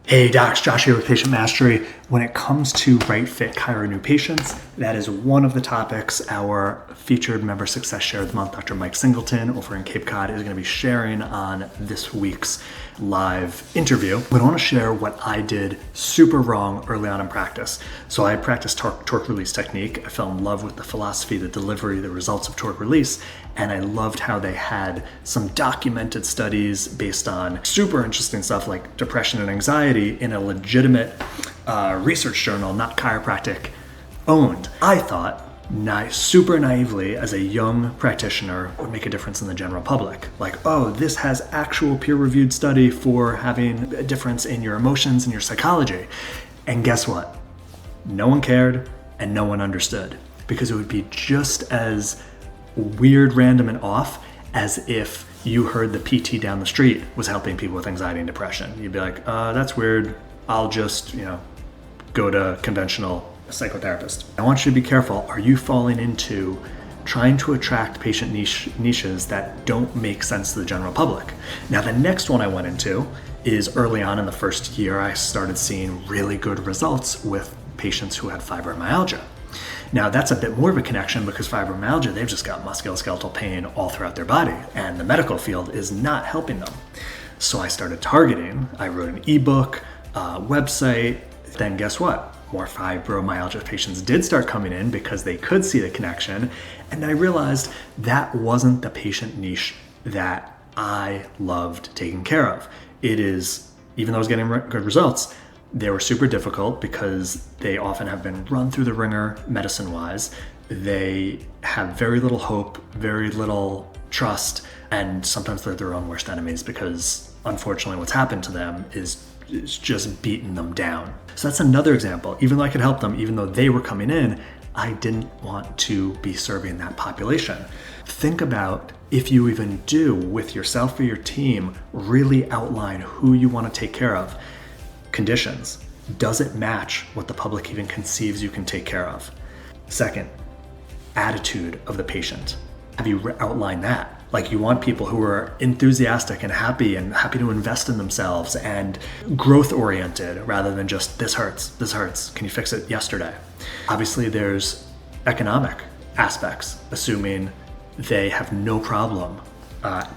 Hey docs, Josh here with Patient Mastery. When it comes to right fit Chiro new patients, that is one of the topics our featured member success share of the month, Dr. Mike Singleton over in Cape Cod, is going to be sharing on this week's live interview. But I want to share what I did super wrong early on in practice. So I practiced torque release technique. I fell in love with the philosophy, the delivery, the results of torque release, and I loved how they had some documented studies based on super interesting stuff like depression and anxiety in a legitimate research journal, not chiropractic owned. I thought super naively as a young practitioner would make a difference in the general public. Like, oh, this has actual peer-reviewed study for having a difference in your emotions and your psychology. And guess what? No one cared and no one understood, because it would be just as weird, random, and off as if you heard the PT down the street was helping people with anxiety and depression. You'd be like, that's weird. I'll just, go to conventional psychotherapist. I want you to be careful. Are you falling into trying to attract patient niches that don't make sense to the general public? Now, the next one I went into is early on in the first year, I started seeing really good results with patients who had fibromyalgia. Now, that's a bit more of a connection because fibromyalgia, they've just got musculoskeletal pain all throughout their body, and the medical field is not helping them. So I started targeting. I wrote an ebook, website. Then guess what? More fibromyalgia patients did start coming in because they could see the connection. And I realized that wasn't the patient niche that I loved taking care of. It is, even though I was getting good results, they were super difficult because they often have been run through the ringer medicine-wise. They have very little hope, very little trust, and sometimes they're their own worst enemies because unfortunately what's happened to them is just beating them down. So that's another example. Even though I could help them, even though they were coming in, I didn't want to be serving that population. Think about if you even do with yourself or your team, really outline who you want to take care of. Conditions. Does it match what the public even conceives you can take care of? Second, attitude of the patient. Have you outlined that? Like, you want people who are enthusiastic and happy to invest in themselves and growth oriented rather than just this hurts. Can you fix it yesterday? Obviously, there's economic aspects, assuming they have no problem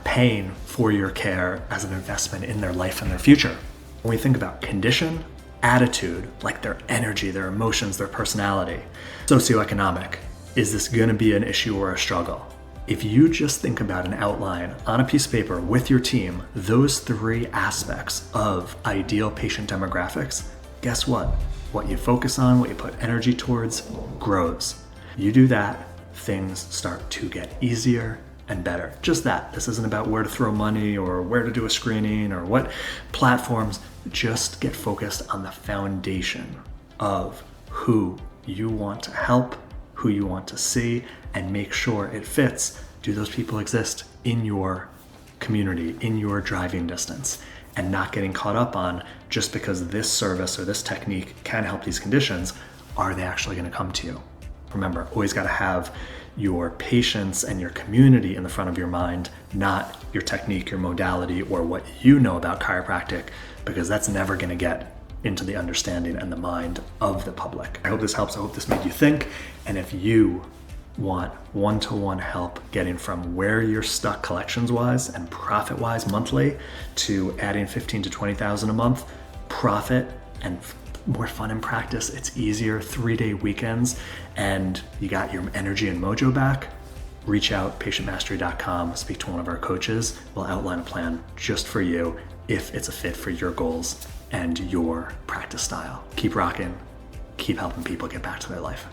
paying for your care as an investment in their life and their future. When we think about condition, attitude, like their energy, their emotions, their personality, socioeconomic, is this going to be an issue or a struggle? If you just think about an outline on a piece of paper with your team, those three aspects of ideal patient demographics, guess what? What you focus on, what you put energy towards, grows. You do that, things start to get easier and better. Just that. This isn't about where to throw money or where to do a screening or what platforms. Just get focused on the foundation of who you want to help, who you want to see, and make sure it fits. Do those people exist in your community, in your driving distance? And not getting caught up on just because this service or this technique can help these conditions, are they actually going to come to you? Remember, always got to have your patients and your community in the front of your mind, not your technique, your modality, or what you know about chiropractic, because that's never going to get into the understanding and the mind of the public. I hope this helps. I hope this made you think. And if you want one-to-one help getting from where you're stuck collections-wise and profit-wise monthly to adding 15 to 20,000 a month, profit and more fun in practice, it's easier, 3-day weekends, and you got your energy and mojo back, reach out, patientmastery.com, speak to one of our coaches. We'll outline a plan just for you if it's a fit for your goals and your practice style. Keep rocking, keep helping people get back to their life.